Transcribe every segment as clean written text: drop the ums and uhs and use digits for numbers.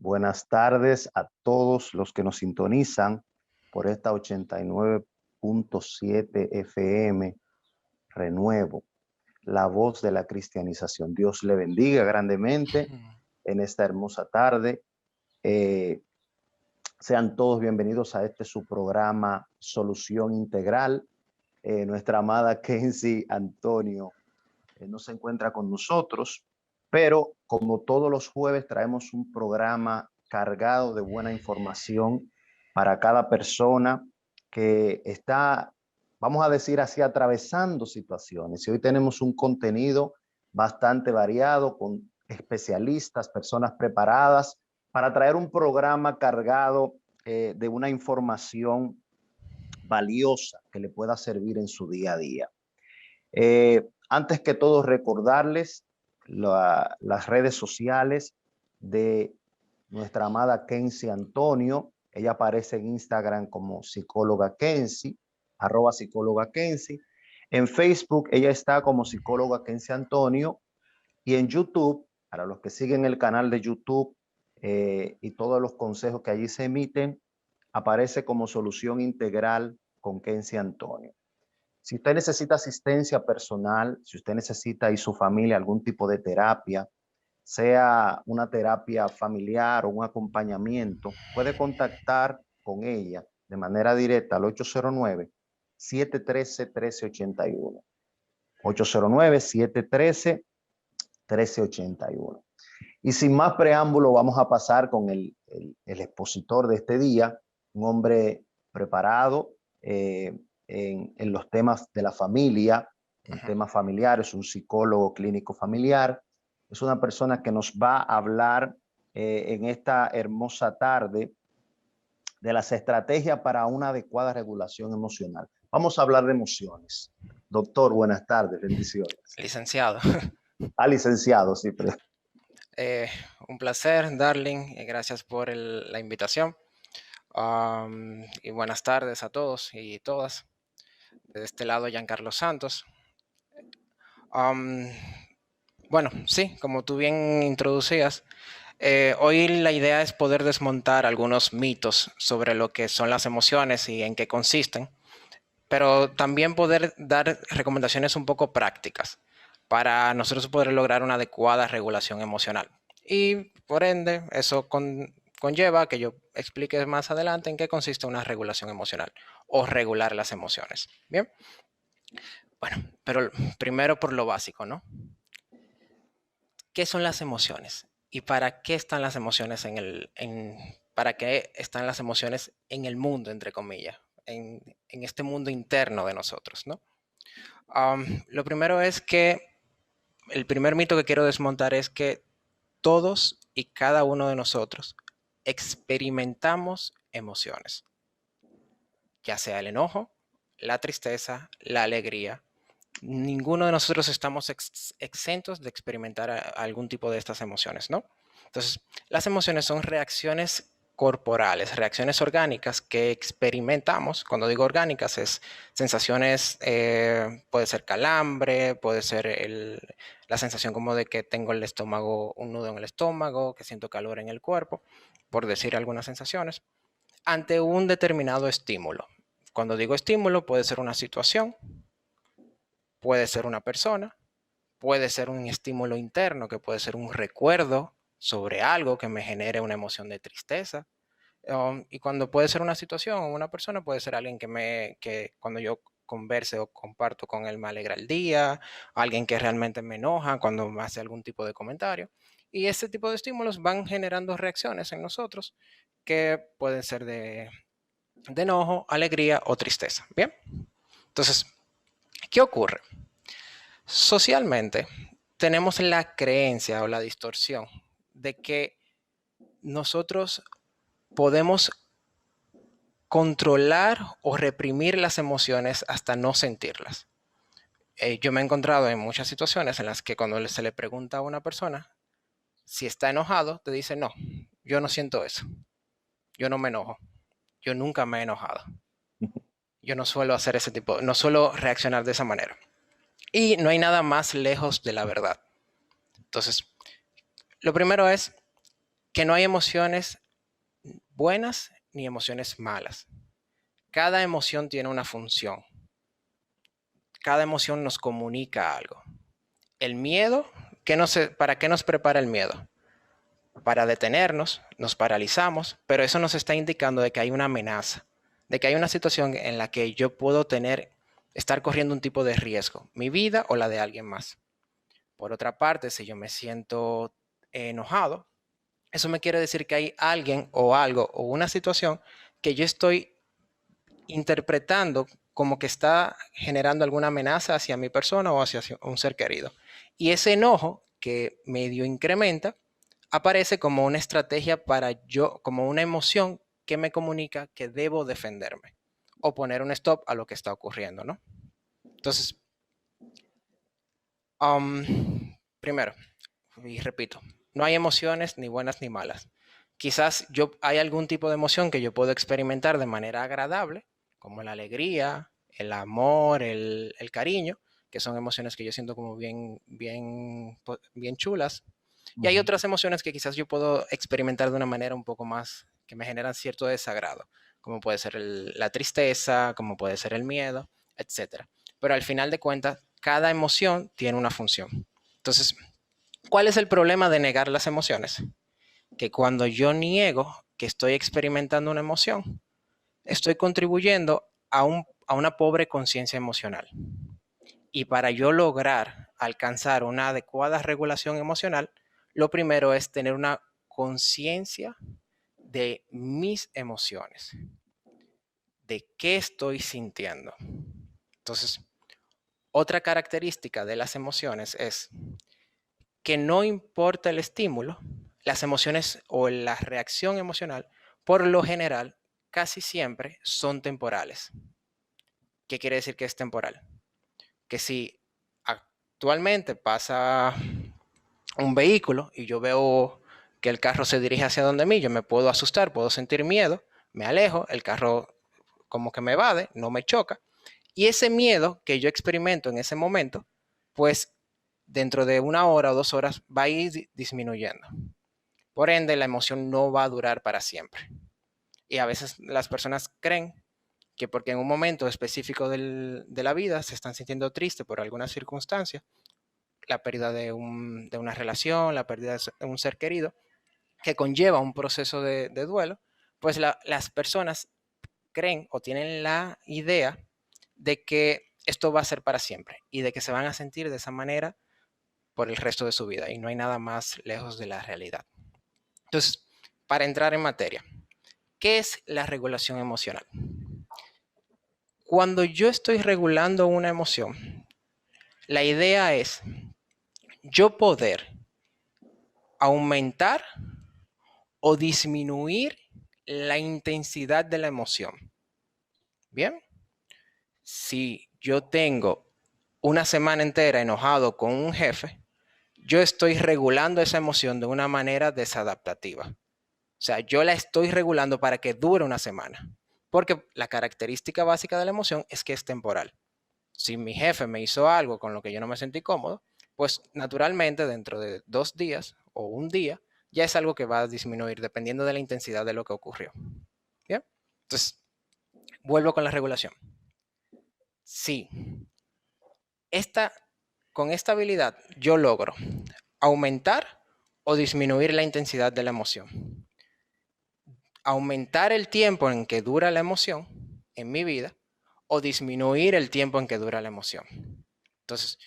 Buenas tardes a todos los que nos sintonizan por esta 89.7 FM Renuevo, la voz de la cristianización. Dios le bendiga grandemente en esta hermosa tarde. Sean todos bienvenidos a su programa Solución Integral. Nuestra amada Kenzie Antonio no se encuentra con nosotros, pero como todos los jueves traemos un programa cargado de buena información para cada persona que está, vamos a decir así, atravesando situaciones. Y hoy tenemos un contenido bastante variado con especialistas, personas preparadas para traer un programa cargado de una información valiosa que le pueda servir en su día a día. Antes que todo, recordarles las redes sociales de nuestra amada Kenzie Antonio. Ella aparece en Instagram como psicóloga Kenzie, @psicóloga Kenzie. En Facebook ella está como psicóloga Kenzie Antonio. Y en YouTube, para los que siguen el canal de YouTube y todos los consejos que allí se emiten, aparece como Solución Integral con Kenzie Antonio. Si usted necesita asistencia personal, si usted necesita y su familia algún tipo de terapia, sea una terapia familiar o un acompañamiento, puede contactar con ella de manera directa al 809-713-1381. 809-713-1381. Y sin más preámbulo, vamos a pasar con el expositor de este día, un hombre preparado en los temas de la familia, en temas familiares, un psicólogo clínico familiar. Es una persona que nos va a hablar en esta hermosa tarde de las estrategias para una adecuada regulación emocional. Vamos a hablar de emociones. Doctor, buenas tardes, bendiciones. Licenciado. Licenciado, sí. Pero... un placer, Darling, gracias por la invitación. Y buenas tardes a todos y todas. De este lado, Giancarlo Santos. Bueno, sí, como tú bien introducías, hoy la idea es poder desmontar algunos mitos sobre lo que son las emociones y en qué consisten, pero también poder dar recomendaciones un poco prácticas para nosotros poder lograr una adecuada regulación emocional. Y por ende, eso conlleva que yo explique más adelante en qué consiste una regulación emocional o regular las emociones. Bien. Bueno, pero primero por lo básico, ¿no? ¿Qué son las emociones? ¿Y para qué están las emociones para qué están las emociones en el mundo, entre comillas? En este mundo interno de nosotros, ¿no? Lo primero es que el primer mito que quiero desmontar es que todos y cada uno de nosotros experimentamos emociones, ya sea el enojo, la tristeza, la alegría. Ninguno de nosotros estamos exentos de experimentar algún tipo de estas emociones, ¿no? Entonces, las emociones son reacciones corporales, reacciones orgánicas que experimentamos. Cuando digo orgánicas es sensaciones, puede ser calambre, puede ser la sensación como de que tengo el estómago, un nudo en el estómago, que siento calor en el cuerpo, por decir algunas sensaciones, ante un determinado estímulo. Cuando digo estímulo puede ser una situación, puede ser una persona, puede ser un estímulo interno, que puede ser un recuerdo sobre algo que me genere una emoción de tristeza. Y cuando puede ser una situación o una persona, puede ser alguien que cuando yo converse o comparto con él me alegra el día, alguien que realmente me enoja cuando me hace algún tipo de comentario. Y ese tipo de estímulos van generando reacciones en nosotros que pueden ser de enojo, alegría o tristeza. Bien, entonces, ¿qué ocurre? Socialmente tenemos la creencia o la distorsión de que nosotros podemos controlar o reprimir las emociones hasta no sentirlas. Yo me he encontrado en muchas situaciones en las que cuando se le pregunta a una persona si está enojado, te dice no, yo no siento eso, yo no me enojo, yo nunca me he enojado, yo no suelo hacer ese tipo, no suelo reaccionar de esa manera. Y no hay nada más lejos de la verdad. Entonces, lo primero es que no hay emociones buenas ni emociones malas. Cada emoción tiene una función. Cada emoción nos comunica algo. El miedo, ¿para qué nos prepara el miedo? Para detenernos, nos paralizamos, pero eso nos está indicando de que hay una amenaza, de que hay una situación en la que yo puedo estar corriendo un tipo de riesgo, mi vida o la de alguien más. Por otra parte, si yo me siento enojado, eso me quiere decir que hay alguien o algo o una situación que yo estoy interpretando como que está generando alguna amenaza hacia mi persona o hacia un ser querido. Y ese enojo que medio incrementa aparece como una estrategia como una emoción que me comunica que debo defenderme o poner un stop a lo que está ocurriendo, ¿no? Entonces, primero, y repito, no hay emociones ni buenas ni malas. Quizás hay algún tipo de emoción que yo puedo experimentar de manera agradable, como la alegría, el amor, el cariño, que son emociones que yo siento como bien chulas. Y hay otras emociones que quizás yo puedo experimentar de una manera un poco más, que me generan cierto desagrado, como puede ser la tristeza, como puede ser el miedo, etc. Pero al final de cuentas, cada emoción tiene una función. Entonces, ¿cuál es el problema de negar las emociones? Que cuando yo niego que estoy experimentando una emoción, estoy contribuyendo a una pobre conciencia emocional. Y para yo lograr alcanzar una adecuada regulación emocional, lo primero es tener una conciencia de mis emociones, de qué estoy sintiendo. Entonces, otra característica de las emociones es que no importa el estímulo, las emociones o la reacción emocional, por lo general, casi siempre son temporales. ¿Qué quiere decir que es temporal? Que si actualmente pasa un vehículo y yo veo que el carro se dirige hacia donde mí, yo me puedo asustar, puedo sentir miedo, me alejo, el carro como que me evade, no me choca. Y ese miedo que yo experimento en ese momento, pues dentro de 1 hora o 2 horas va a ir disminuyendo. Por ende, la emoción no va a durar para siempre. Y a veces las personas creen que porque en un momento específico de la vida se están sintiendo tristes por alguna circunstancia, la pérdida de una relación, la pérdida de un ser querido, que conlleva un proceso de duelo, pues las personas creen o tienen la idea de que esto va a ser para siempre y de que se van a sentir de esa manera por el resto de su vida y no hay nada más lejos de la realidad. Entonces, para entrar en materia, ¿qué es la regulación emocional? Cuando yo estoy regulando una emoción, la idea es yo poder aumentar o disminuir la intensidad de la emoción. Bien, si yo tengo una semana entera enojado con un jefe, yo estoy regulando esa emoción de una manera desadaptativa. O sea, yo la estoy regulando para que dure una semana. Porque la característica básica de la emoción es que es temporal. Si mi jefe me hizo algo con lo que yo no me sentí cómodo, pues naturalmente dentro de 2 días o un día ya es algo que va a disminuir dependiendo de la intensidad de lo que ocurrió. ¿Bien? Entonces, vuelvo con la regulación. Sí, con esta habilidad yo logro aumentar o disminuir la intensidad de la emoción. Aumentar el tiempo en que dura la emoción en mi vida o disminuir el tiempo en que dura la emoción. Entonces,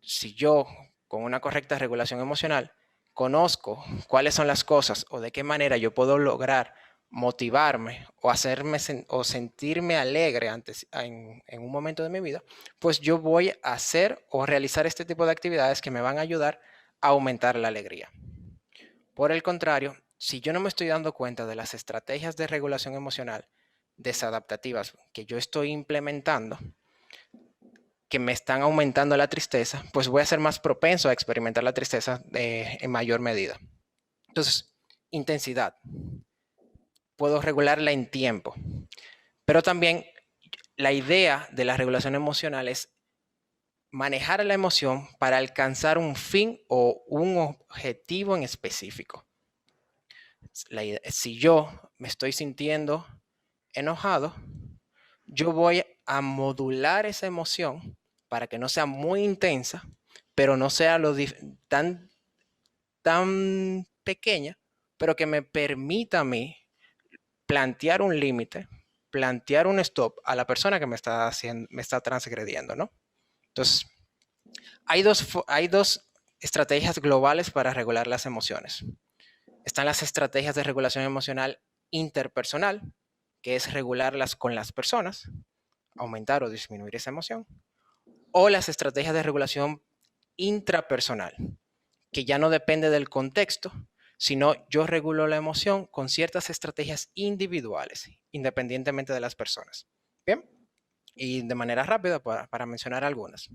si yo con una correcta regulación emocional conozco cuáles son las cosas o de qué manera yo puedo lograr motivarme o hacerme o sentirme alegre en un momento de mi vida, pues yo voy a hacer o realizar este tipo de actividades que me van a ayudar a aumentar la alegría. Por el contrario, si yo no me estoy dando cuenta de las estrategias de regulación emocional desadaptativas que yo estoy implementando, que me están aumentando la tristeza, pues voy a ser más propenso a experimentar la tristeza en mayor medida. Entonces, intensidad. Puedo regularla en tiempo, pero también la idea de la regulación emocional es manejar la emoción para alcanzar un fin o un objetivo en específico. Si yo me estoy sintiendo enojado, yo voy a modular esa emoción para que no sea muy intensa, pero no sea tan, tan pequeña, pero que me permita a mí plantear un límite, plantear un stop a la persona que me está transgrediendo, ¿no? Entonces, hay dos estrategias globales para regular las emociones. Están las estrategias de regulación emocional interpersonal, que es regularlas con las personas, aumentar o disminuir esa emoción, o las estrategias de regulación intrapersonal, que ya no depende del contexto, sino yo regulo la emoción con ciertas estrategias individuales, independientemente de las personas. Bien, y de manera rápida para mencionar algunas.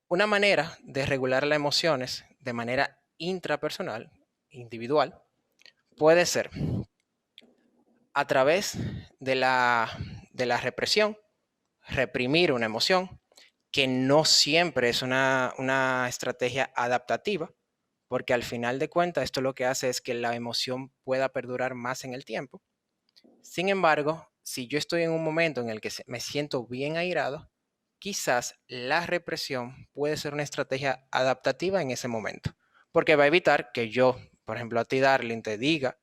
Una manera de regular las emociones de manera intrapersonal, individual, puede ser a través de la represión, reprimir una emoción, que no siempre es una estrategia adaptativa, porque al final de cuentas esto lo que hace es que la emoción pueda perdurar más en el tiempo. Sin embargo, si yo estoy en un momento en el que me siento bien airado, quizás la represión puede ser una estrategia adaptativa en ese momento, porque va a evitar que yo, por ejemplo, a ti, Darling, te diga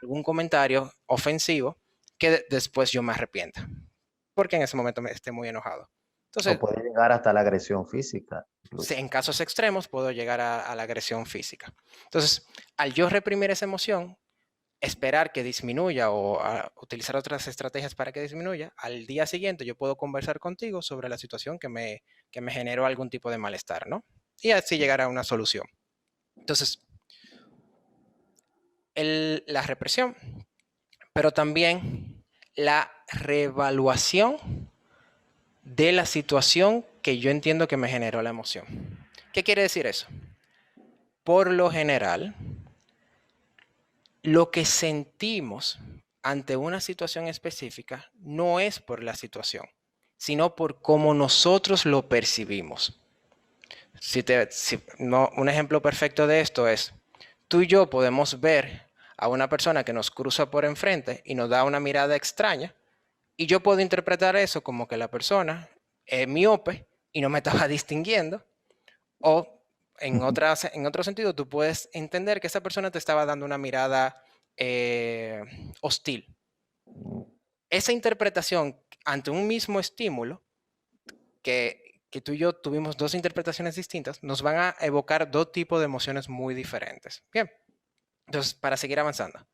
algún comentario ofensivo que después yo me arrepienta, porque en ese momento me esté muy enojado. O Entonces, puede llegar hasta la agresión física, incluso. en casos extremos puedo llegar a la agresión física. Entonces, al yo reprimir esa emoción, esperar que disminuya o utilizar otras estrategias para que disminuya, al día siguiente yo puedo conversar contigo sobre la situación que me generó algún tipo de malestar, ¿no? Y así llegar a una solución. Entonces, la represión, pero también la reevaluación de la situación que yo entiendo que me generó la emoción. ¿Qué quiere decir eso? Por lo general, lo que sentimos ante una situación específica no es por la situación, sino por cómo nosotros lo percibimos. Un ejemplo perfecto de esto es, tú y yo podemos ver a una persona que nos cruza por enfrente y nos da una mirada extraña, y yo puedo interpretar eso como que la persona es miope y no me estaba distinguiendo, o en otro sentido, tú puedes entender que esa persona te estaba dando una mirada hostil. Esa interpretación ante un mismo estímulo, que tú y yo tuvimos dos interpretaciones distintas, nos van a evocar dos tipos de emociones muy diferentes. Bien, entonces, para seguir avanzando,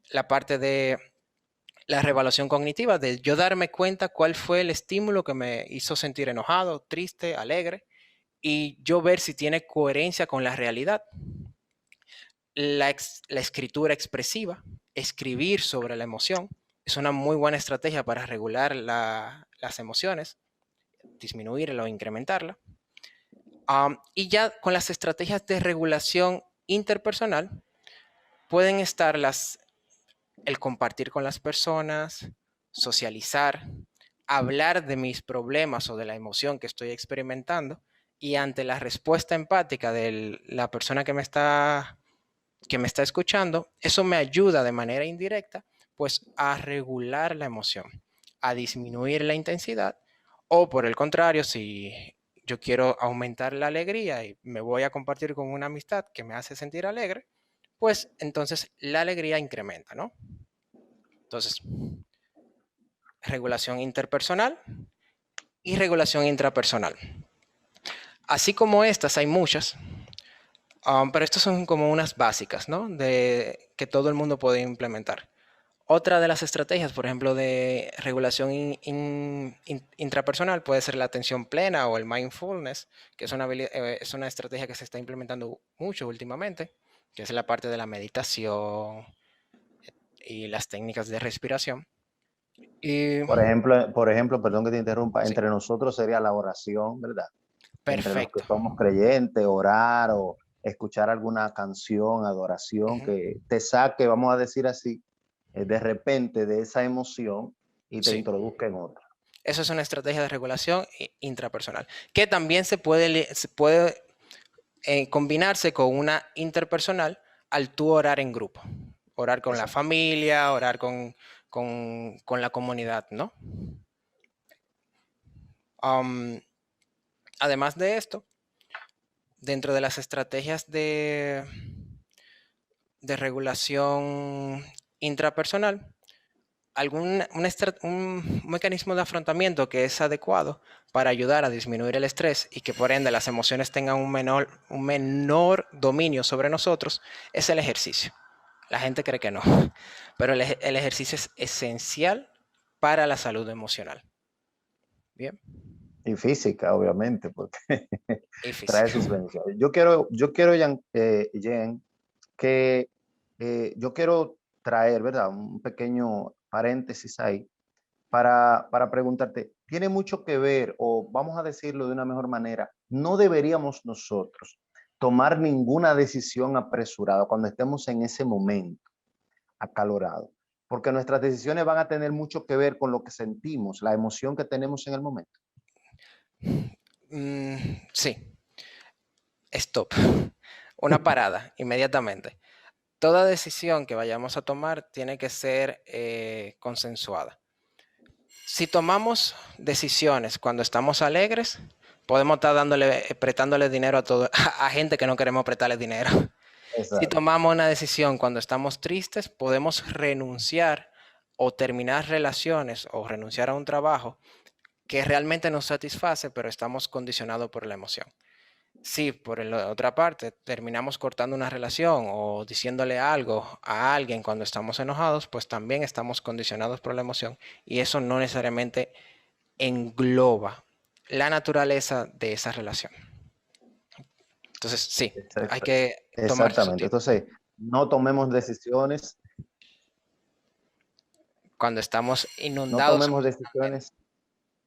la parte de la reevaluación cognitiva, de yo darme cuenta cuál fue el estímulo que me hizo sentir enojado, triste, alegre, y yo ver si tiene coherencia con la realidad. La escritura expresiva, escribir sobre la emoción, es una muy buena estrategia para regular las emociones, disminuirla o incrementarla. Y ya con las estrategias de regulación interpersonal pueden estar el compartir con las personas, socializar, hablar de mis problemas o de la emoción que estoy experimentando, y ante la respuesta empática de la persona que me está escuchando, eso me ayuda de manera indirecta pues a regular la emoción, a disminuir la intensidad, o por el contrario, si yo quiero aumentar la alegría y me voy a compartir con una amistad que me hace sentir alegre, pues entonces la alegría incrementa, ¿no? Entonces, regulación interpersonal y regulación intrapersonal. Así como estas, hay muchas, pero estas son como unas básicas, ¿no? De que todo el mundo puede implementar. Otra de las estrategias, por ejemplo, de regulación intrapersonal puede ser la atención plena o el mindfulness, que es una estrategia que se está implementando mucho últimamente, que es la parte de la meditación y las técnicas de respiración. Y Por ejemplo, perdón que te interrumpa, sí, entre nosotros sería la oración, ¿verdad? Entre los que perfecto. somos creyentes, orar o escuchar alguna canción, adoración Ujú. que te saque, vamos a decir así, de repente de esa emoción y te Sí, introduzca en otra. eso es una estrategia de regulación intrapersonal, que también se puede combinarse con una interpersonal al tú orar en grupo, orar con la Exacto. familia, orar con la comunidad, ¿no? Um, Además de esto, dentro de las estrategias de regulación intrapersonal, un mecanismo de afrontamiento que es adecuado para ayudar a disminuir el estrés y que por ende las emociones tengan un menor dominio sobre nosotros es el ejercicio. La gente cree que no, pero el ejercicio es esencial para la salud emocional. Bien, Y física, obviamente, porque y trae física. sus beneficios. Jen, que yo quiero traer, ¿verdad? Un pequeño paréntesis ahí para preguntarte, ¿tiene mucho que ver, o vamos a decirlo de una mejor manera, no deberíamos nosotros tomar ninguna decisión apresurada cuando estemos en ese momento acalorado? Porque nuestras decisiones van a tener mucho que ver con lo que sentimos, la emoción que tenemos en el momento. Sí, stop. Una parada inmediatamente. Toda decisión que vayamos a tomar tiene que ser consensuada. Si tomamos decisiones cuando estamos alegres, podemos estar prestándole dinero a todo, a gente que no queremos prestarle dinero. Si Exacto. tomamos una decisión cuando estamos tristes, podemos renunciar o terminar relaciones o renunciar a un trabajo que realmente nos satisface, pero estamos condicionados por la emoción. Si por la otra parte terminamos cortando una relación o diciéndole algo a alguien cuando estamos enojados, pues también estamos condicionados por la emoción y eso no necesariamente engloba la naturaleza de esa relación. Entonces, sí, hay Exacto. que tomarse su Exactamente. tiempo. Entonces, no tomemos decisiones, Cuando estamos no inundados tomemos emocionalmente. decisiones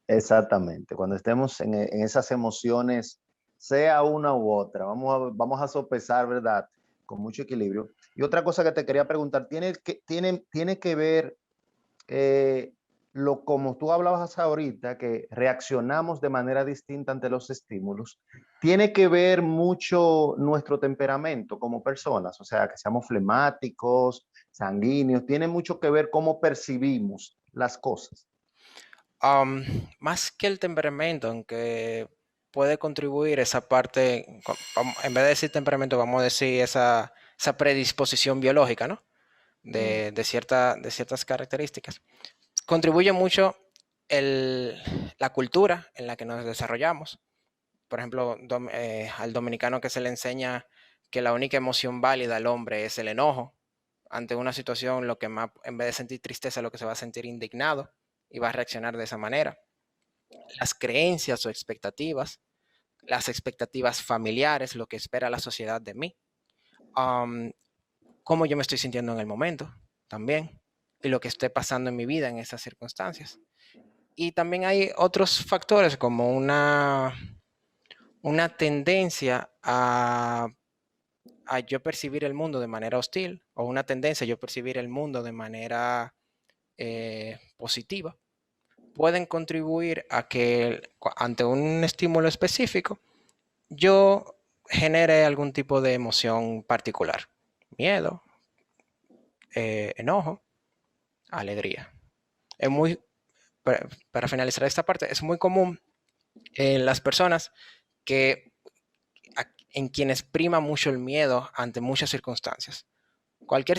exactamente. Cuando estemos en esas emociones, sea una u otra, vamos a sopesar, ¿verdad? Con mucho equilibrio. Y otra cosa que te quería preguntar, tiene que ver eh, como tú hablabas ahorita, que reaccionamos de manera distinta ante los estímulos, tiene que ver mucho nuestro temperamento como personas, o sea, que seamos flemáticos, sanguíneos, tiene mucho que ver cómo percibimos las cosas. Um, Más que el temperamento, aunque puede contribuir esa parte, en vez de decir temperamento, vamos a decir esa predisposición biológica, ¿no? Mm. De ciertas características. Contribuye mucho la cultura en la que nos desarrollamos. Por ejemplo, al dominicano que se le enseña que la única emoción válida al hombre es el enojo. Ante una situación, lo que más, en vez de sentir tristeza, lo que se va a sentir indignado y va a reaccionar de esa manera. Las creencias o expectativas, las expectativas familiares, lo que espera la sociedad de mí, um, cómo yo me estoy sintiendo en el momento también y lo que esté pasando en mi vida en esas circunstancias. Y también hay otros factores como una tendencia a yo percibir el mundo de manera hostil o una tendencia a yo percibir el mundo de manera positiva, pueden contribuir a que ante un estímulo específico yo genere algún tipo de emoción particular. Miedo, enojo, alegría. Es muy, para finalizar esta parte, es muy común en las personas que en quienes prima mucho el miedo ante muchas circunstancias. Cualquier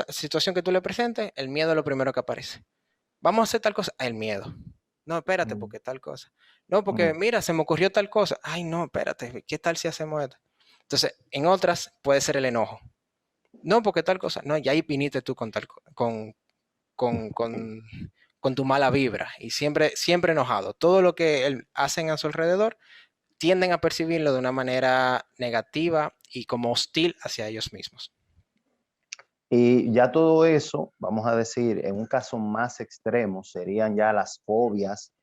situación que tú le presentes, el miedo es lo primero que aparece. Vamos a hacer tal cosa, el miedo. No, espérate, Mm. porque tal cosa. No, porque Mm. mira, se me ocurrió tal cosa. Ay, no, espérate, ¿qué tal si hacemos esto? Entonces, en otras puede ser el enojo. No, porque tal cosa. No, ya ahí viniste tú con, con, con tu mala vibra y siempre enojado. Todo lo que hacen a su alrededor tienden a percibirlo de una manera negativa y como hostil hacia ellos mismos. Y ya todo eso, vamos a decir, en un caso más extremo, serían ya las fobias,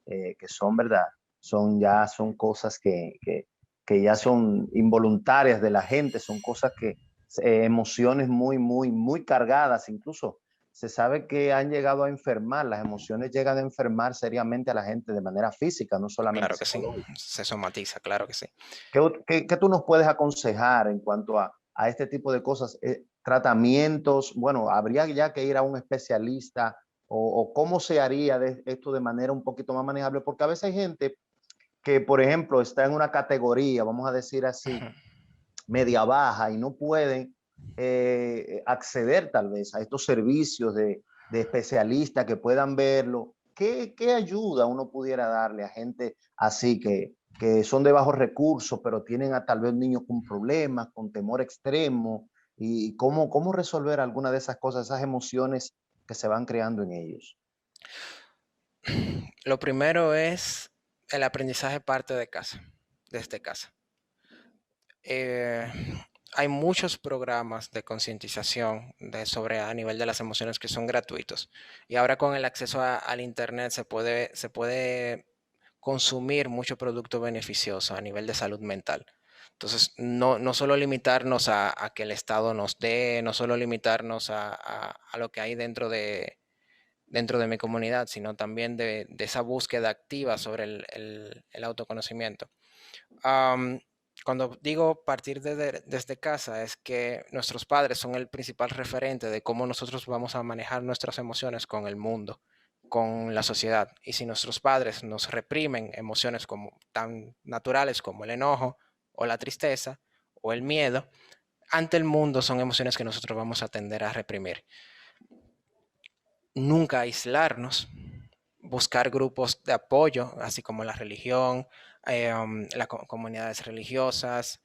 que son, ¿verdad? Son cosas que ya Sí, son involuntarias de la gente, son cosas emociones muy, muy, muy cargadas, incluso se sabe que han llegado a enfermar, las emociones llegan a enfermar seriamente a la gente de manera física, no solamente claro que sí. psicológica. Se somatiza, claro que sí. ¿Qué tú nos puedes aconsejar en cuanto a a este tipo de cosas, tratamientos, bueno, habría ya que ir a un especialista o cómo se haría de esto de manera un poquito más manejable, porque a veces hay gente que, por ejemplo, está en una categoría, vamos a decir así, Ujú. media baja y no pueden acceder tal vez a estos servicios de especialistas que puedan verlo. ¿Qué ayuda uno pudiera darle a gente así que son de bajos recursos, pero tienen a tal vez niños con problemas, con temor extremo? ¿Y cómo resolver alguna de esas cosas, esas emociones que se van creando en ellos? Lo primero es el aprendizaje parte de casa, desde casa. Eh, Hay muchos programas de concientización sobre a nivel de las emociones que son gratuitos. Y ahora con el acceso al Internet se puede consumir mucho producto beneficioso a nivel de salud mental. Entonces, no solo limitarnos a que el Estado nos dé, no solo limitarnos a lo que hay dentro de mi comunidad, sino también de esa búsqueda activa sobre el autoconocimiento. Am, Cuando digo partir desde casa, es que nuestros padres son el principal referente de cómo nosotros vamos a manejar nuestras emociones con el mundo, con la sociedad. Y si nuestros padres nos reprimen emociones como, tan naturales como el enojo o la tristeza o el miedo, ante el mundo son emociones que nosotros vamos a tender a reprimir. Nunca aislarnos, buscar grupos de apoyo, así como la religión, las comunidades religiosas,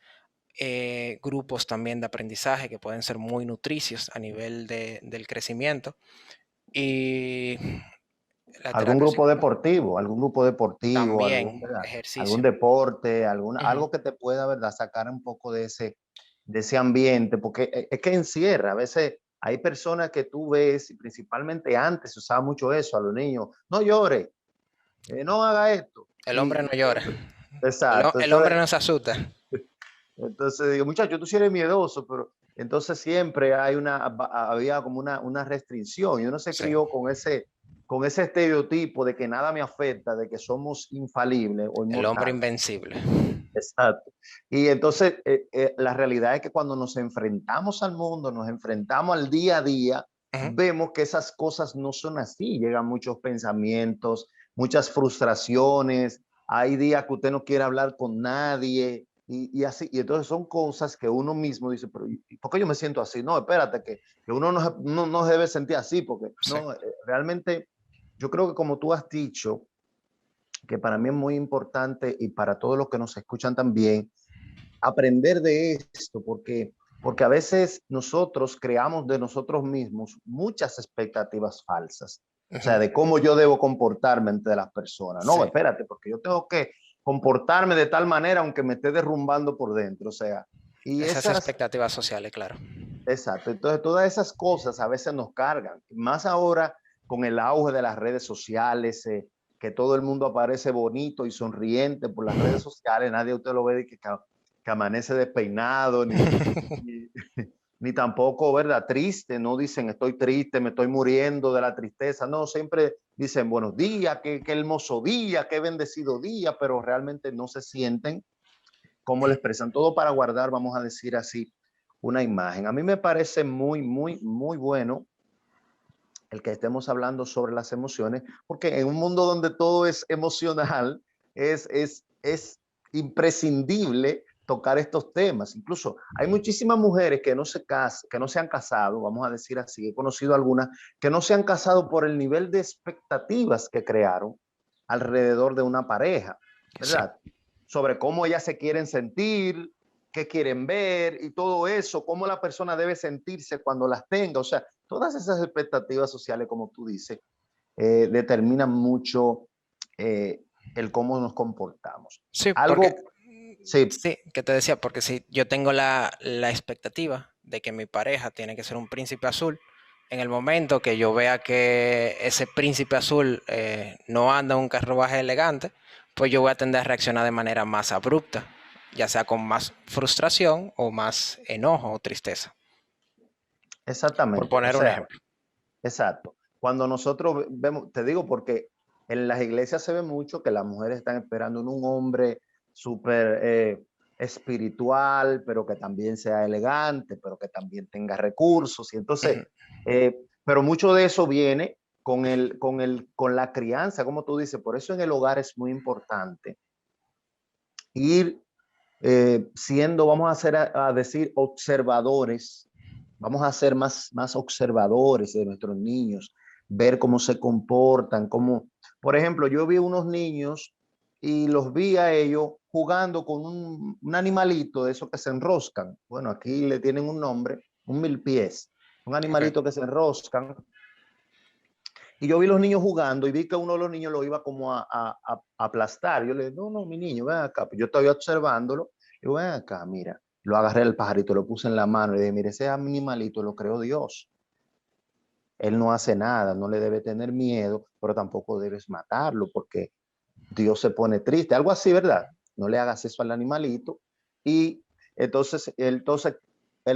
grupos también de aprendizaje que pueden ser muy nutricios a nivel del crecimiento. Y la terapia Algún grupo deportivo, algún, también, ¿verdad? Algún ejercicio. deporte, Ujú. algo que te pueda, ¿verdad? Sacar un poco de ese ambiente, porque es que encierra. A veces hay personas que tú ves, y principalmente antes se usaba mucho eso a los niños, no llore, no haga esto. El hombre no llora. Entonces, El, exacto. el hombre no se asusta. Entonces digo, muchacho, tú sí eres miedoso, pero entonces siempre había como una restricción y uno se Sí. crió con ese estereotipo de que nada me afecta, de que somos infalibles o El hombre inmortales. invencible. Exacto. Y entonces la realidad es que cuando nos enfrentamos al mundo, nos enfrentamos al día a día, Ujú. vemos que esas cosas no son así. Llegan muchos pensamientos, muchas frustraciones. Hay días que usted no quiere hablar con nadie y así. Y entonces son cosas que uno mismo dice, pero ¿y por qué yo me siento así? No, espérate, que uno no se debe sentir así, porque Sí. no, realmente yo creo que como tú has dicho, que para mí es muy importante y para todos los que nos escuchan también, aprender de esto, porque a veces nosotros creamos de nosotros mismos muchas expectativas falsas, o sea, Ujú. de cómo yo debo comportarme ante las personas. No, Sí. espérate, porque yo tengo que comportarme de tal manera aunque me esté derrumbando por dentro, o sea, y Esas esas, expectativas sociales, claro. exacto, entonces todas esas cosas a veces nos cargan, más ahora con el auge de las redes sociales, que todo el mundo aparece bonito y sonriente por las redes sociales, nadie usted lo ve que amanece despeinado, ni, ni tampoco, ¿verdad? Triste, no dicen estoy triste, me estoy muriendo de la tristeza, no, siempre dicen buenos días, qué hermoso día, qué bendecido día, pero realmente no se sienten como le expresan todo para guardar, vamos a decir así, una imagen. A mí me parece muy bueno el que estemos hablando sobre las emociones, porque en un mundo donde todo es emocional, es imprescindible tocar estos temas. Incluso hay muchísimas mujeres que no se han casado, vamos a decir así, he conocido algunas que no se han casado por el nivel de expectativas que crearon alrededor de una pareja, Sí. ¿verdad? Sobre cómo ellas se quieren sentir, qué quieren ver y todo eso, cómo la persona debe sentirse cuando las tenga. O sea, todas esas expectativas sociales, como tú dices, determinan mucho eh, el cómo nos comportamos. Sí, porque Algo, sí, sí, que te decía, porque si yo tengo la expectativa de que mi pareja tiene que ser un príncipe azul, en el momento que yo vea que ese príncipe azul no anda en un carruaje elegante, pues yo voy a tender a reaccionar de manera más abrupta, ya sea con más frustración o más enojo o tristeza, por exactamente. O poner un sea, ejemplo. exacto. Cuando nosotros vemos, te digo porque en las iglesias se ve mucho que las mujeres están esperando en un hombre súper espiritual, pero que también sea elegante, pero que también tenga recursos. Y entonces, Ujú. pero mucho de eso viene con la crianza, como tú dices. Por eso en el hogar es muy importante ir siendo, vamos a, hacer, a decir, observadores. Vamos a ser más observadores de nuestros niños, ver cómo se comportan, cómo, por ejemplo, yo vi unos niños y los vi a ellos jugando con un animalito de esos que se enroscan. Bueno, aquí le tienen un nombre, un milpiés, un Ok. animalito que se enroscan. Y yo vi los niños jugando y vi que uno de los niños lo iba como a aplastar. Yo le dije, no, mi niño, ven acá. Yo estaba observándolo. Y ven acá, mira. Lo agarré el pajarito, lo puse en la mano y le dije, mire, ese animalito lo creó Dios. Él no hace nada, no le debe tener miedo, pero tampoco debes matarlo porque Dios se pone triste. Algo así, ¿verdad? No le hagas eso al animalito. Y entonces el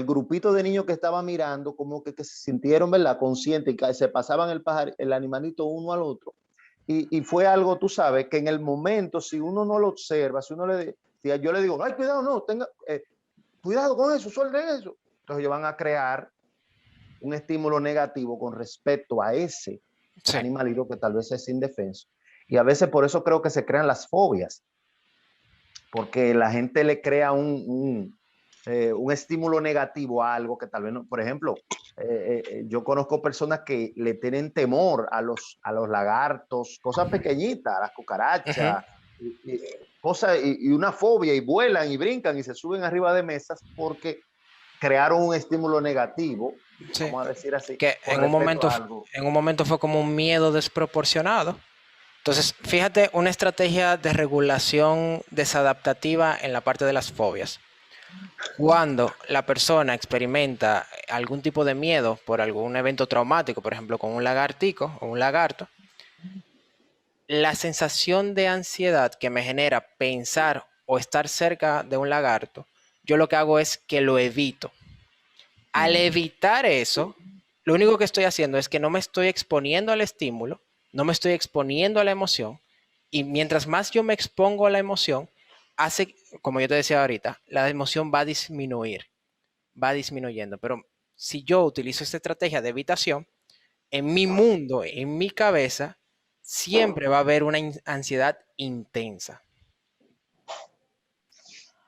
grupito de niños que estaba mirando, como que se sintieron, ¿verdad? Conscientes y que se pasaban el animalito uno al otro. Y fue algo, tú sabes, que en el momento, si uno no lo observa, si uno si yo le digo, ay, cuidado, no, cuidado con eso, suelte eso. Entonces ellos van a crear un estímulo negativo con respecto a ese Sí. animalito que tal vez es indefenso. Y a veces por eso creo que se crean las fobias, porque la gente le crea un estímulo negativo a algo que tal vez no. Por ejemplo, yo conozco personas que le tienen temor a los lagartos, cosas pequeñitas, a las Ujú. cucarachas, cosas, y una fobia, y vuelan y brincan y se suben arriba de mesas porque crearon un estímulo negativo, Sí. vamos a decir así, Que con respecto a algo. en un momento fue como un miedo desproporcionado. Entonces, fíjate, una estrategia de regulación desadaptativa en la parte de las fobias. Cuando la persona experimenta algún tipo de miedo por algún evento traumático, por ejemplo, con un lagartico o un lagarto, la sensación de ansiedad que me genera pensar o estar cerca de un lagarto, yo lo que hago es que lo evito. Al Mm. evitar eso, lo único que estoy haciendo es que no me estoy exponiendo al estímulo, no me estoy exponiendo a la emoción, y mientras más yo me expongo a la emoción, hace, como yo te decía ahorita, la emoción va a disminuir, va disminuyendo. Pero si yo utilizo esta estrategia de evitación, en mi mundo, en mi cabeza, siempre va a haber una ansiedad intensa.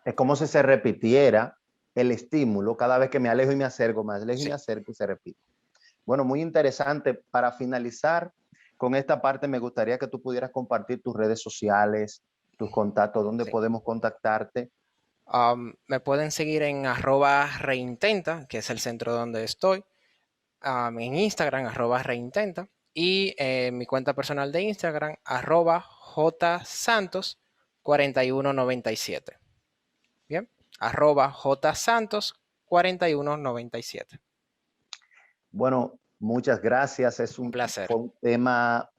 Es como si se repitiera el estímulo cada vez que me alejo y me acerco, me alejo y me Sí. acerco y se repite. Bueno, muy interesante. Para finalizar con esta parte, me gustaría que tú pudieras compartir tus redes sociales, tus contactos, dónde Sí. podemos contactarte. Me pueden seguir en @reintenta, que es el centro donde estoy, en Instagram, @reintenta, y mi cuenta personal de Instagram, @jsantos4197. Bien, @jsantos4197. Bueno, muchas gracias. Un placer. Fue un tema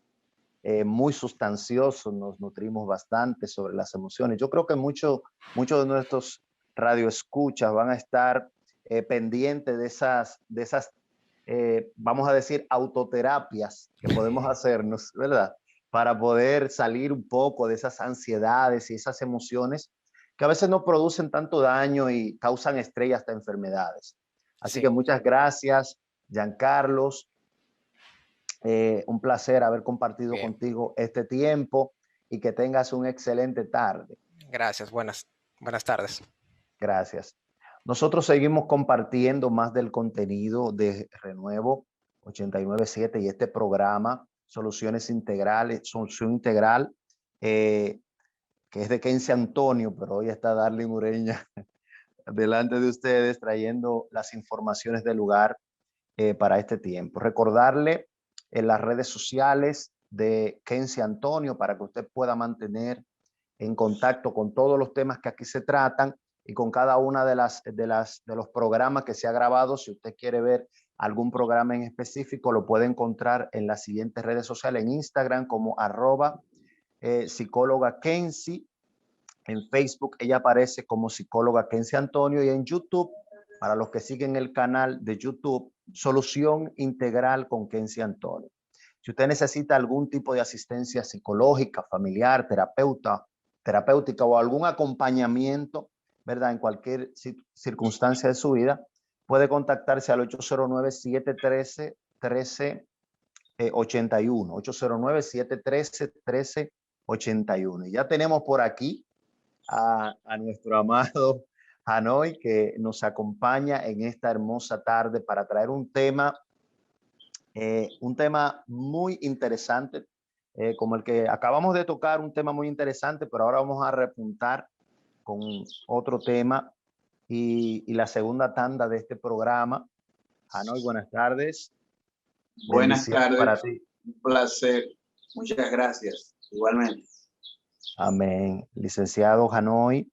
muy sustancioso, nos nutrimos bastante sobre las emociones. Yo creo que muchos de nuestros radioescuchas van a estar pendientes de esas vamos a decir, autoterapias que podemos hacernos, ¿verdad? Para poder salir un poco de esas ansiedades y esas emociones que a veces nos producen tanto daño y causan estrés y hasta enfermedades. Así que Sí, muchas gracias, Giancarlos. Un placer haber compartido bien. contigo este tiempo y que tengas una excelente tarde. Gracias. Buenas tardes. Gracias. Nosotros seguimos compartiendo más del contenido de Renuevo 897 y este programa Soluciones Integrales, Solución Integral, eh, que es de Kenzie Antonio, pero hoy está Darling Ureña delante de ustedes trayendo las informaciones del lugar para este tiempo. Recordarle en las redes sociales de Kenzie Antonio para que usted pueda mantener en contacto con todos los temas que aquí se tratan y con cada una de los programas que se ha grabado. Si usted quiere ver algún programa en específico, lo puede encontrar en las siguientes redes sociales, en Instagram como psicóloga Kenzie, en Facebook ella aparece como psicóloga Kenzie Antonio y en YouTube, para los que siguen el canal de YouTube, Solución Integral con Kenzie Antonio. Si usted necesita algún tipo de asistencia psicológica, familiar, terapéutica o algún acompañamiento ¿verdad? En cualquier circunstancia de su vida, puede contactarse al 809-713-1381. 809-713-1381. Y ya tenemos por aquí a nuestro amado Hanoi, que nos acompaña en esta hermosa tarde para traer un tema muy interesante, como el que acabamos de tocar, un tema muy interesante, pero ahora vamos a repuntar con otro tema y la segunda tanda de este programa. Hanoi, buenas tardes. Buenas tardes. Para ti. Un placer. Muchas gracias. Igualmente. Amén. Licenciado Hanoi,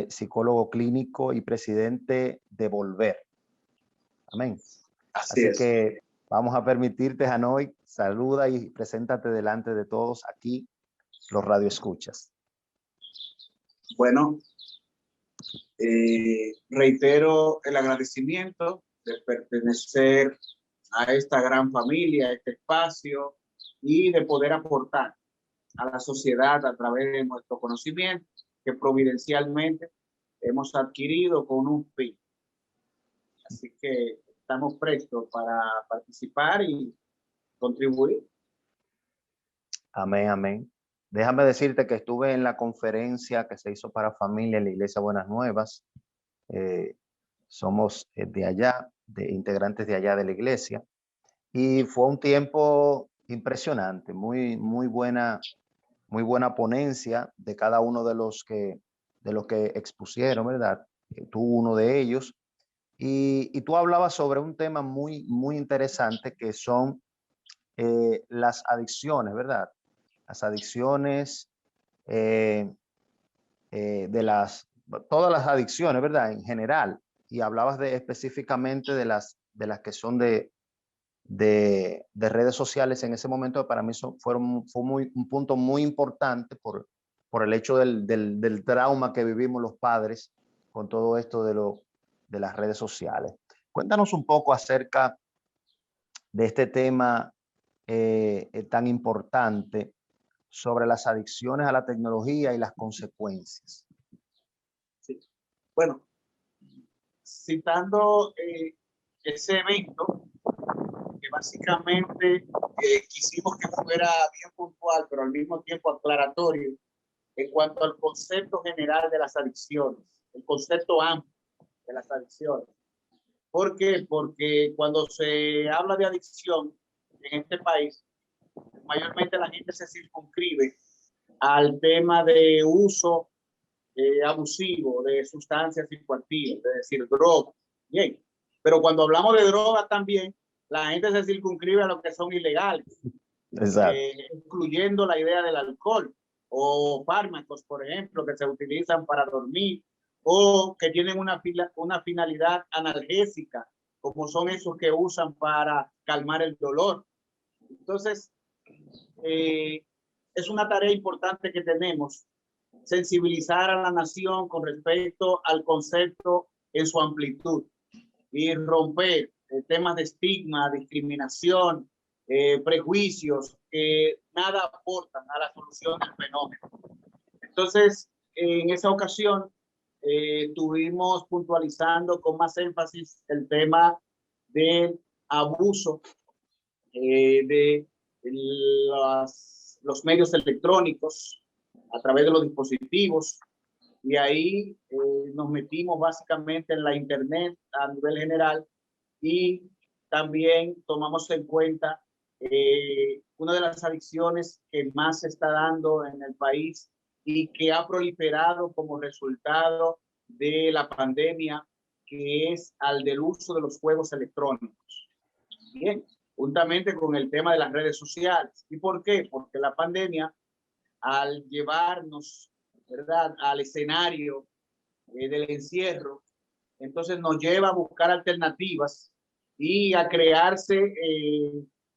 psicólogo clínico y presidente de Volver. Amén. Así es. Que vamos a permitirte, Hanoi, saluda y preséntate delante de todos aquí, los radioescuchas. Bueno, reitero el agradecimiento de pertenecer a esta gran familia, a este espacio, y de poder aportar a la sociedad a través de nuestro conocimiento que providencialmente hemos adquirido con un fin. Así que estamos prestos para participar y contribuir. Amén, amén. Déjame decirte que estuve en la conferencia que se hizo para familia en la Iglesia Buenas Nuevas. Somos de allá, de integrantes de allá de la iglesia. Y fue un tiempo impresionante, muy buena ponencia de cada uno de los que expusieron, ¿verdad? Tú uno de ellos. Y tú hablabas sobre un tema muy interesante que son las adicciones, ¿verdad? Las adicciones todas las adicciones, ¿verdad? En general. Y hablabas específicamente de las que son de redes sociales en ese momento. Para mí fue un punto muy importante por el hecho del trauma que vivimos los padres con todo esto de las redes sociales. Cuéntanos un poco acerca de este tema tan importante sobre las adicciones a la tecnología y las consecuencias. Sí. Bueno, citando ese evento, que básicamente quisimos que fuera bien puntual, pero al mismo tiempo aclaratorio en cuanto al concepto general de las adicciones, el concepto amplio de las adicciones. ¿Por qué? Porque cuando se habla de adicción en este país, mayormente la gente se circunscribe al tema de uso abusivo de sustancias psicoactivas, es decir, drogas. Bien, pero cuando hablamos de drogas también, la gente se circunscribe a lo que son ilegales, incluyendo la idea del alcohol o fármacos, por ejemplo, que se utilizan para dormir o que tienen una finalidad analgésica, como son esos que usan para calmar el dolor. Entonces, es una tarea importante que tenemos, sensibilizar a la nación con respecto al concepto en su amplitud y romper temas de estigma, discriminación, prejuicios que nada aportan a la solución del fenómeno. Entonces, en esa ocasión, estuvimos puntualizando con más énfasis el tema del abuso de los medios electrónicos a través de los dispositivos, y ahí nos metimos básicamente en la internet a nivel general, y también tomamos en cuenta una de las adicciones que más se está dando en el país y que ha proliferado como resultado de la pandemia, que es al del uso de los juegos electrónicos. Bien, juntamente con el tema de las redes sociales. ¿Y por qué? Porque la pandemia, al llevarnos, ¿verdad?, al escenario del encierro, entonces nos lleva a buscar alternativas y a crearse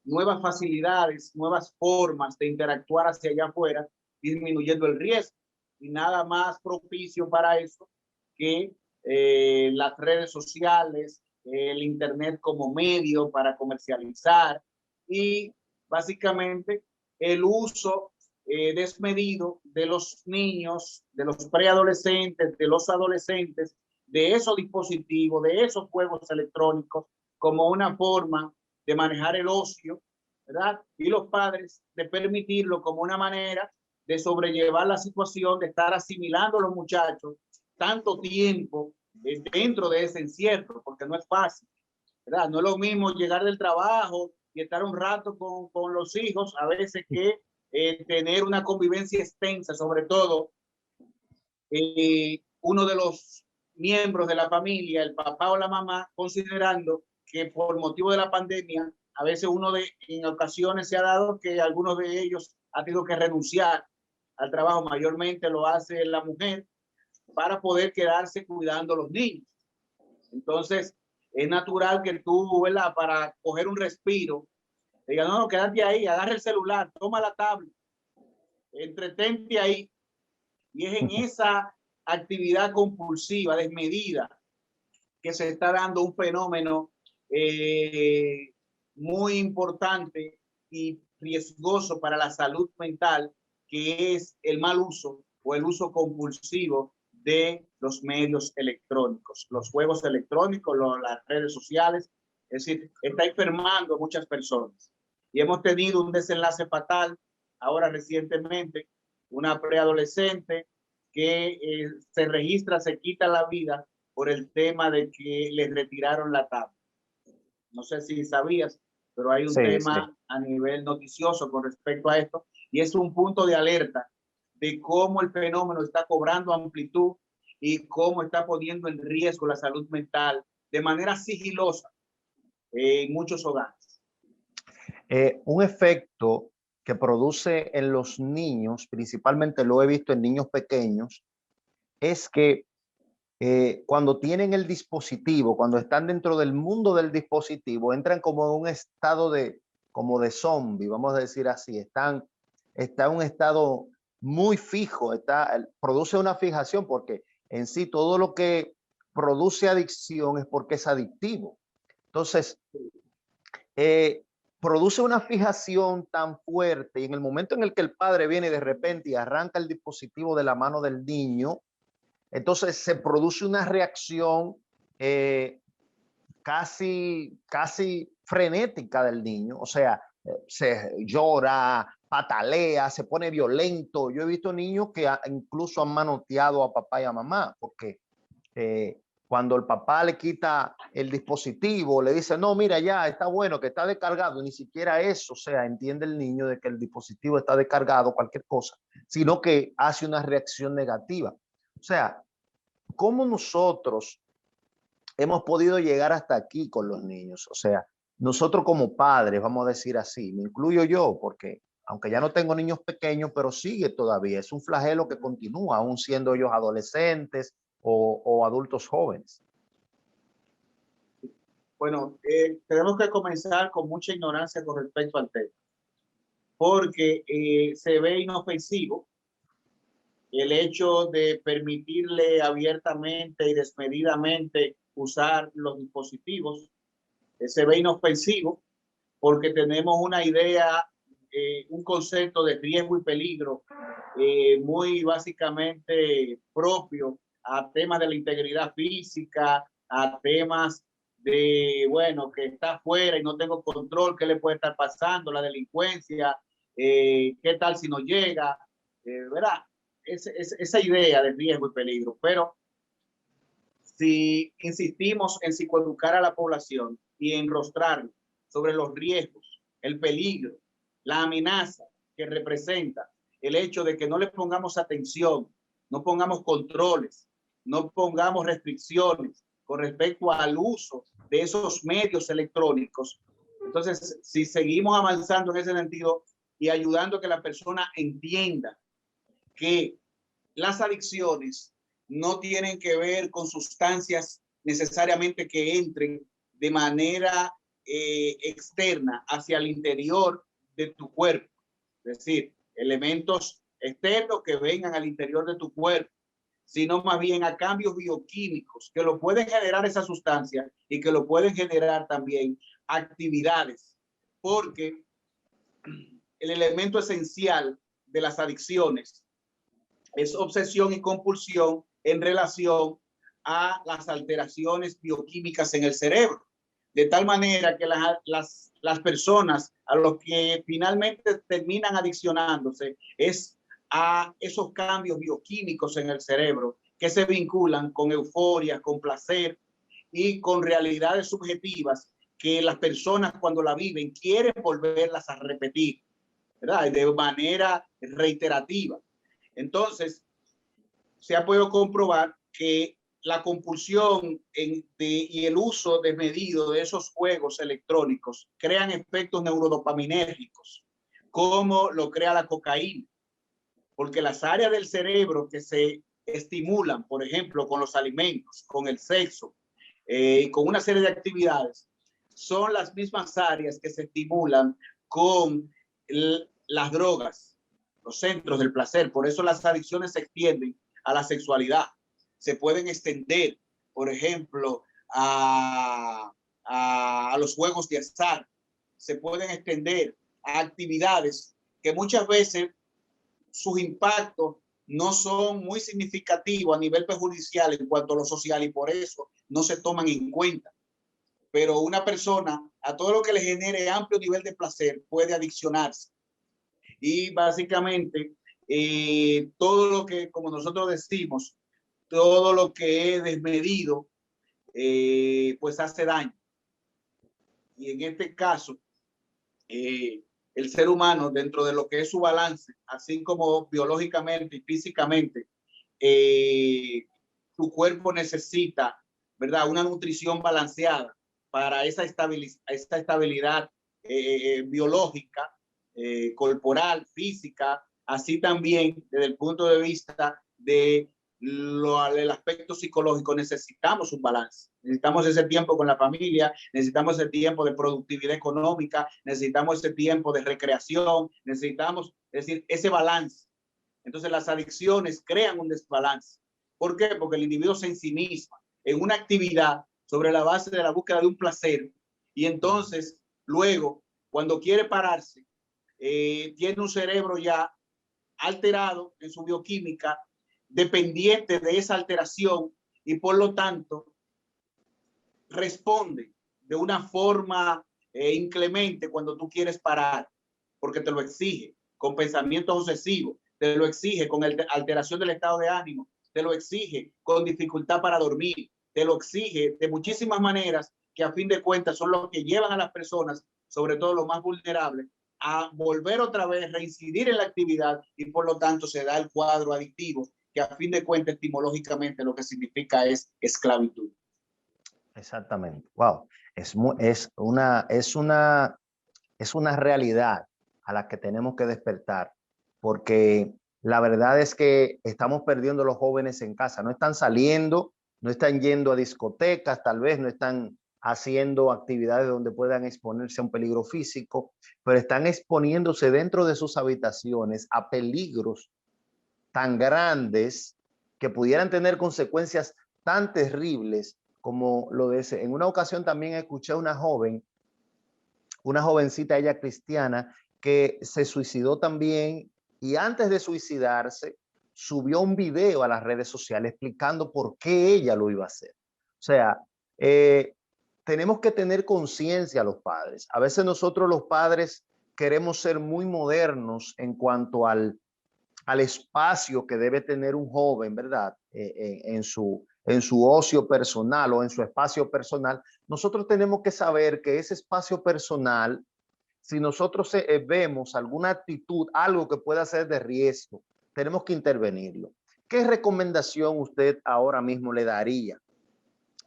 nuevas facilidades, nuevas formas de interactuar hacia allá afuera, disminuyendo el riesgo. Y nada más propicio para eso que las redes sociales, el internet como medio para comercializar y básicamente el uso desmedido de los niños, de los preadolescentes, de los adolescentes, de esos dispositivos, de esos juegos electrónicos, como una forma de manejar el ocio, ¿verdad? Y los padres de permitirlo como una manera de sobrellevar la situación, de estar asimilando a los muchachos tanto tiempo dentro de ese encierro, porque no es fácil, ¿verdad? No es lo mismo llegar del trabajo y estar un rato con los hijos, a veces que tener una convivencia extensa, sobre todo uno de los miembros de la familia, el papá o la mamá, considerando que por motivo de la pandemia, a veces en ocasiones se ha dado que algunos de ellos ha tenido que renunciar al trabajo, mayormente lo hace la mujer, para poder quedarse cuidando a los niños. Entonces, es natural que tú, ¿verdad? Para coger un respiro, diga, no, quédate ahí, agarra el celular, toma la tablet, entretente ahí. Y es en esa actividad compulsiva, desmedida, que se está dando un fenómeno muy importante y riesgoso para la salud mental, que es el mal uso o el uso compulsivo de los medios electrónicos, los juegos electrónicos, las redes sociales. Es decir, está enfermando a muchas personas. Y hemos tenido un desenlace fatal ahora recientemente, una preadolescente que se registra, se quita la vida por el tema de que les retiraron la tabla. No sé si sabías, pero hay un tema a nivel noticioso con respecto a esto, y es un punto de alerta de cómo el fenómeno está cobrando amplitud y cómo está poniendo en riesgo la salud mental de manera sigilosa en muchos hogares. Un efecto que produce en los niños, principalmente lo he visto en niños pequeños, es que cuando tienen el dispositivo, cuando están dentro del mundo del dispositivo, entran como en un estado como de zombie, vamos a decir así, está en un estado muy fijo, produce una fijación, porque en sí todo lo que produce adicción es porque es adictivo. Entonces, produce una fijación tan fuerte, y en el momento en el que el padre viene de repente y arranca el dispositivo de la mano del niño, entonces se produce una reacción casi frenética del niño. O sea, se llora, patalea, se pone violento. Yo he visto niños que incluso han manoteado a papá y a mamá, porque cuando el papá le quita el dispositivo, le dice, no, mira, ya está bueno, que está descargado, y ni siquiera eso, o sea, entiende el niño de que el dispositivo está descargado, cualquier cosa, sino que hace una reacción negativa. O sea, ¿cómo nosotros hemos podido llegar hasta aquí con los niños? O sea, nosotros como padres, vamos a decir así, me incluyo yo, porque aunque ya no tengo niños pequeños, pero sigue todavía, es un flagelo que continúa, aún siendo ellos adolescentes o adultos jóvenes. Bueno, tenemos que comenzar con mucha ignorancia con respecto al tema, porque se ve inofensivo el hecho de permitirle abiertamente y desmedidamente usar los dispositivos. Se ve inofensivo porque tenemos una idea, un concepto de riesgo y peligro muy básicamente propio a temas de la integridad física, a temas de, bueno, que está afuera y no tengo control, qué le puede estar pasando, la delincuencia, qué tal si no llega, ¿verdad? Esa idea de riesgo y peligro. Pero si insistimos en psicoeducar a la población y enrostrar sobre los riesgos, el peligro, la amenaza que representa el hecho de que no le pongamos atención, no pongamos controles, no pongamos restricciones con respecto al uso de esos medios electrónicos. Entonces, si seguimos avanzando en ese sentido y ayudando a que la persona entienda que las adicciones no tienen que ver con sustancias necesariamente que entren de manera externa hacia el interior de tu cuerpo, es decir, elementos externos que vengan al interior de tu cuerpo, sino más bien a cambios bioquímicos que lo pueden generar esa sustancia y que lo pueden generar también actividades, porque el elemento esencial de las adicciones es obsesión y compulsión en relación a las alteraciones bioquímicas en el cerebro. De tal manera que las personas a los que finalmente terminan adiccionándose es a esos cambios bioquímicos en el cerebro que se vinculan con euforia, con placer y con realidades subjetivas que las personas cuando la viven quieren volverlas a repetir, ¿verdad? De manera reiterativa. Entonces, se ha podido comprobar que la compulsión y el uso desmedido de esos juegos electrónicos crean efectos neurodopaminérgicos, como lo crea la cocaína, porque las áreas del cerebro que se estimulan, por ejemplo, con los alimentos, con el sexo, con una serie de actividades, son las mismas áreas que se estimulan con las drogas, los centros del placer. Por eso las adicciones se extienden a la sexualidad. Se pueden extender, por ejemplo, a los juegos de azar. Se pueden extender a actividades que muchas veces sus impactos no son muy significativos a nivel perjudicial en cuanto a lo social y por eso no se toman en cuenta. Pero una persona, a todo lo que le genere amplio nivel de placer, puede adiccionarse. Y básicamente, todo lo que, como nosotros decimos, todo lo que es desmedido, pues hace daño. Y en este caso, el ser humano, dentro de lo que es su balance, así como biológicamente y físicamente, su cuerpo necesita, ¿verdad?, una nutrición balanceada para esa estabilidad biológica, corporal, física, así también desde el punto de vista del aspecto psicológico. Necesitamos un balance, necesitamos ese tiempo con la familia, necesitamos ese tiempo de productividad económica, necesitamos ese tiempo de recreación, necesitamos, es decir, ese balance. Entonces las adicciones crean un desbalance. ¿Por qué? Porque el individuo se ensimisma en una actividad sobre la base de la búsqueda de un placer y entonces luego cuando quiere pararse tiene un cerebro ya alterado en su bioquímica, dependiente de esa alteración y por lo tanto responde de una forma inclemente cuando tú quieres parar, porque te lo exige con pensamientos obsesivos, te lo exige con alteración del estado de ánimo, te lo exige con dificultad para dormir, te lo exige de muchísimas maneras que a fin de cuentas son los que llevan a las personas, sobre todo los más vulnerables, a volver otra vez, reincidir en la actividad y por lo tanto se da el cuadro adictivo que a fin de cuentas etimológicamente lo que significa es esclavitud. Exactamente. Wow. Es una realidad a la que tenemos que despertar, porque la verdad es que estamos perdiendo los jóvenes en casa. No están saliendo, no están yendo a discotecas, tal vez no están haciendo actividades donde puedan exponerse a un peligro físico, pero están exponiéndose dentro de sus habitaciones a peligros tan grandes que pudieran tener consecuencias tan terribles como lo de ese. En una ocasión también escuché a una jovencita, ella cristiana, que se suicidó también y antes de suicidarse subió un video a las redes sociales explicando por qué ella lo iba a hacer. O sea, tenemos que tener conciencia los padres. A veces nosotros los padres queremos ser muy modernos en cuanto al espacio que debe tener un joven, ¿verdad? En su ocio personal o en su espacio personal. Nosotros tenemos que saber que ese espacio personal, si nosotros vemos alguna actitud, algo que pueda ser de riesgo, tenemos que intervenirlo. ¿Qué recomendación usted ahora mismo le daría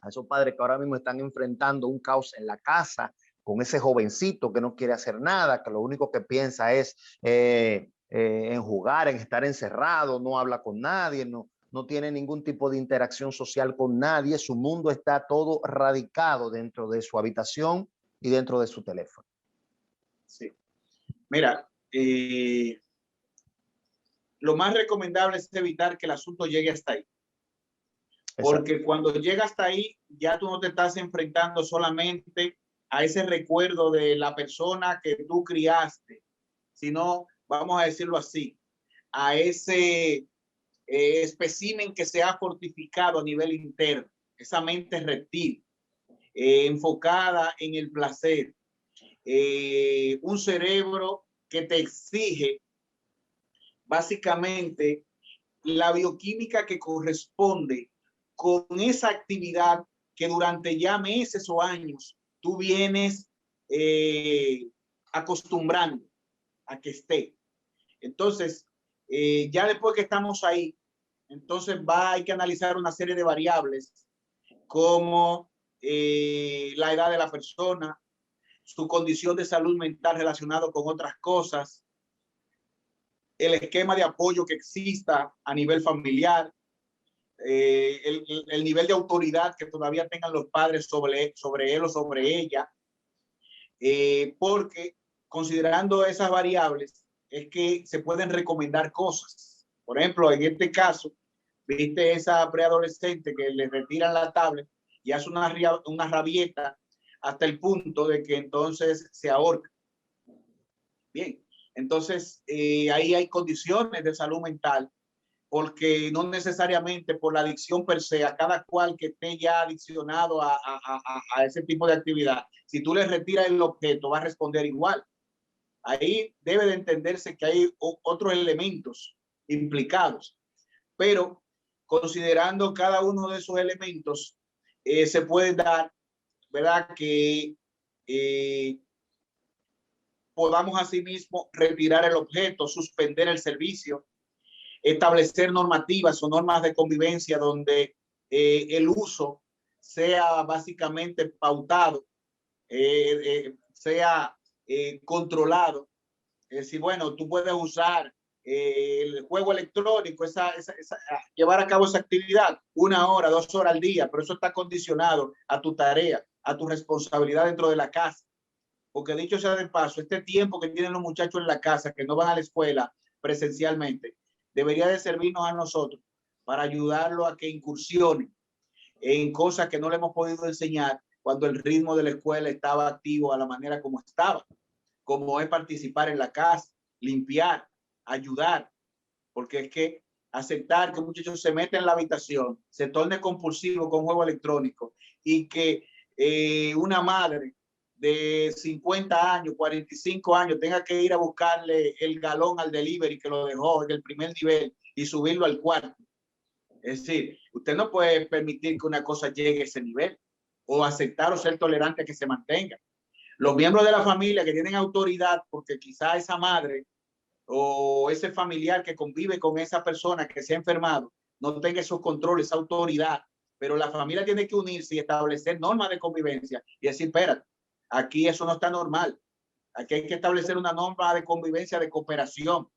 a esos padres que ahora mismo están enfrentando un caos en la casa con ese jovencito que no quiere hacer nada, que lo único que piensa es en jugar, en estar encerrado, no habla con nadie, no tiene ningún tipo de interacción social con nadie, su mundo está todo radicado dentro de su habitación y dentro de su teléfono? Sí. Mira, lo más recomendable es evitar que el asunto llegue hasta ahí. Porque exacto, cuando llega hasta ahí, ya tú no te estás enfrentando solamente a ese recuerdo de la persona que tú criaste, sino, vamos a decirlo así, a ese espécimen que se ha fortificado a nivel interno, esa mente reptil, enfocada en el placer, un cerebro que te exige básicamente la bioquímica que corresponde con esa actividad que durante ya meses o años tú vienes acostumbrando a que esté. Entonces, ya después que estamos ahí, entonces hay que analizar una serie de variables como la edad de la persona, su condición de salud mental relacionado con otras cosas, el esquema de apoyo que exista a nivel familiar, el nivel de autoridad que todavía tengan los padres sobre él o sobre ella, porque considerando esas variables es que se pueden recomendar cosas. Por ejemplo, en este caso, viste esa preadolescente que le retiran la tablet y hace una rabieta hasta el punto de que entonces se ahorca. Bien, entonces ahí hay condiciones de salud mental, porque no necesariamente por la adicción per se, a cada cual que esté ya adiccionado a ese tipo de actividad, si tú le retiras el objeto, va a responder igual. Ahí debe de entenderse que hay otros elementos implicados, pero considerando cada uno de esos elementos, se puede dar, ¿verdad?, que podamos asimismo retirar el objeto, suspender el servicio, establecer normativas o normas de convivencia donde el uso sea básicamente pautado, sea controlado. Es decir, bueno, tú puedes usar el juego electrónico, llevar a cabo esa actividad 1 hora, 2 horas al día, pero eso está condicionado a tu tarea, a tu responsabilidad dentro de la casa. Porque dicho sea de paso, este tiempo que tienen los muchachos en la casa, que no van a la escuela presencialmente, debería de servirnos a nosotros para ayudarlo a que incursione en cosas que no le hemos podido enseñar cuando el ritmo de la escuela estaba activo a la manera como estaba, como es participar en la casa, limpiar, ayudar, porque es que aceptar que un muchacho se mete en la habitación, se torne compulsivo con juego electrónico y que una madre de 50 años, 45 años, tenga que ir a buscarle el galón al delivery que lo dejó en el primer nivel y subirlo al cuarto. Es decir, usted no puede permitir que una cosa llegue a ese nivel o aceptar o ser tolerante a que se mantenga. Los miembros de la familia que tienen autoridad, porque quizá esa madre o ese familiar que convive con esa persona que se ha enfermado no tenga esos controles, esa autoridad, pero la familia tiene que unirse y establecer normas de convivencia y decir, espérate, aquí eso no está normal, aquí hay que establecer una norma de convivencia, de cooperación,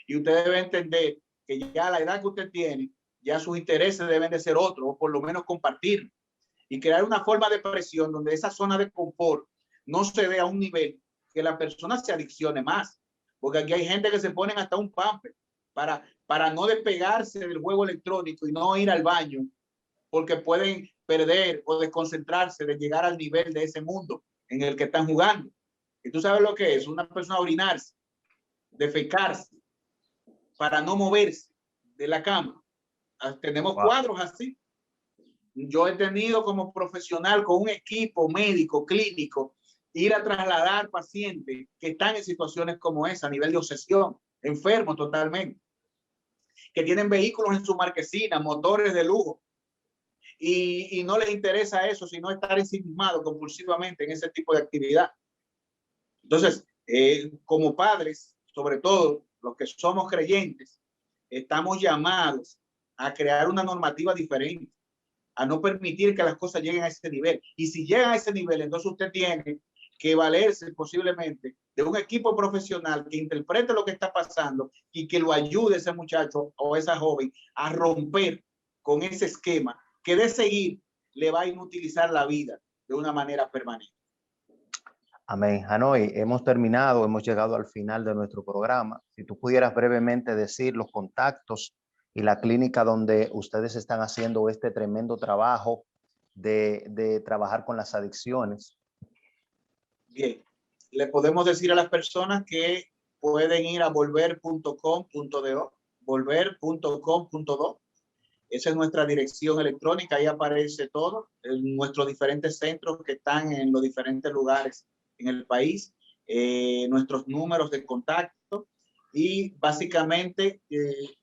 y usted debe entender que ya a la edad que usted tiene, ya sus intereses deben de ser otros, o por lo menos compartir, y crear una forma de presión donde esa zona de confort no se dé a un nivel que la persona se adiccione más, porque aquí hay gente que se ponen hasta un pamper para no despegarse del juego electrónico y no ir al baño, porque pueden perder o desconcentrarse de llegar al nivel de ese mundo en el que están jugando. Y tú sabes lo que es una persona orinarse, defecarse, para no moverse de la cama. Tenemos cuadros así. Yo he tenido como profesional con un equipo médico, clínico, ir a trasladar pacientes que están en situaciones como esa, a nivel de obsesión, enfermos totalmente, que tienen vehículos en su marquesina, motores de lujo, y no les interesa eso, sino estar ensimismado compulsivamente en ese tipo de actividad. Entonces, como padres, sobre todo los que somos creyentes, estamos llamados a crear una normativa diferente, a no permitir que las cosas lleguen a ese nivel. Y si llegan a ese nivel, entonces usted tiene que valerse posiblemente de un equipo profesional que interprete lo que está pasando y que lo ayude a ese muchacho o esa joven a romper con ese esquema que de seguir le va a inutilizar la vida de una manera permanente. Amén. Hanoi, hemos terminado, hemos llegado al final de nuestro programa. Si tú pudieras brevemente decir los contactos y la clínica donde ustedes están haciendo este tremendo trabajo de trabajar con las adicciones. Bien, le podemos decir a las personas que pueden ir a volver.com.do volver.com.do. Esa es nuestra dirección electrónica, ahí aparece todo, nuestros diferentes centros que están en los diferentes lugares en el país, nuestros números de contacto y básicamente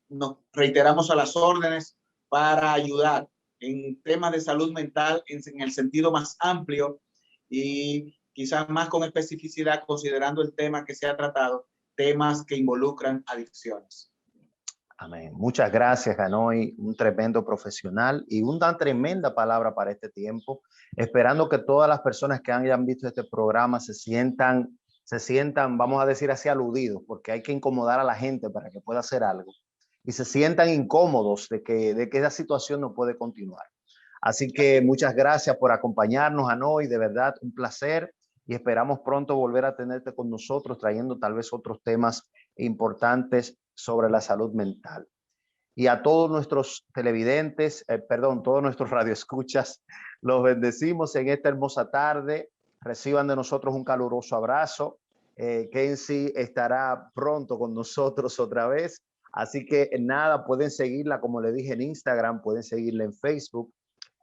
nos reiteramos a las órdenes para ayudar en temas de salud mental en el sentido más amplio y quizás más con especificidad considerando el tema que se ha tratado, temas que involucran adicciones. Amén. Muchas gracias, Hanoi, un tremendo profesional y una tremenda palabra para este tiempo, esperando que todas las personas que hayan visto este programa se sientan, vamos a decir así, aludidos, porque hay que incomodar a la gente para que pueda hacer algo y se sientan incómodos de que esa situación no puede continuar. Así que muchas gracias por acompañarnos, Hanoi, de verdad un placer y esperamos pronto volver a tenerte con nosotros trayendo tal vez otros temas importantes sobre la salud mental. Y a todos nuestros televidentes, todos nuestros radioescuchas, los bendecimos en esta hermosa tarde. Reciban de nosotros un caluroso abrazo. Kenzie estará pronto con nosotros otra vez. Así que nada, pueden seguirla, como le dije, en Instagram, pueden seguirla en Facebook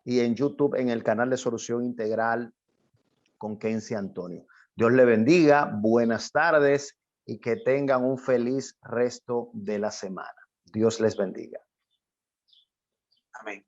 y en YouTube en el canal de Solución Integral con Kenzie Antonio. Dios le bendiga, buenas tardes y que tengan un feliz resto de la semana. Dios les bendiga. Amén.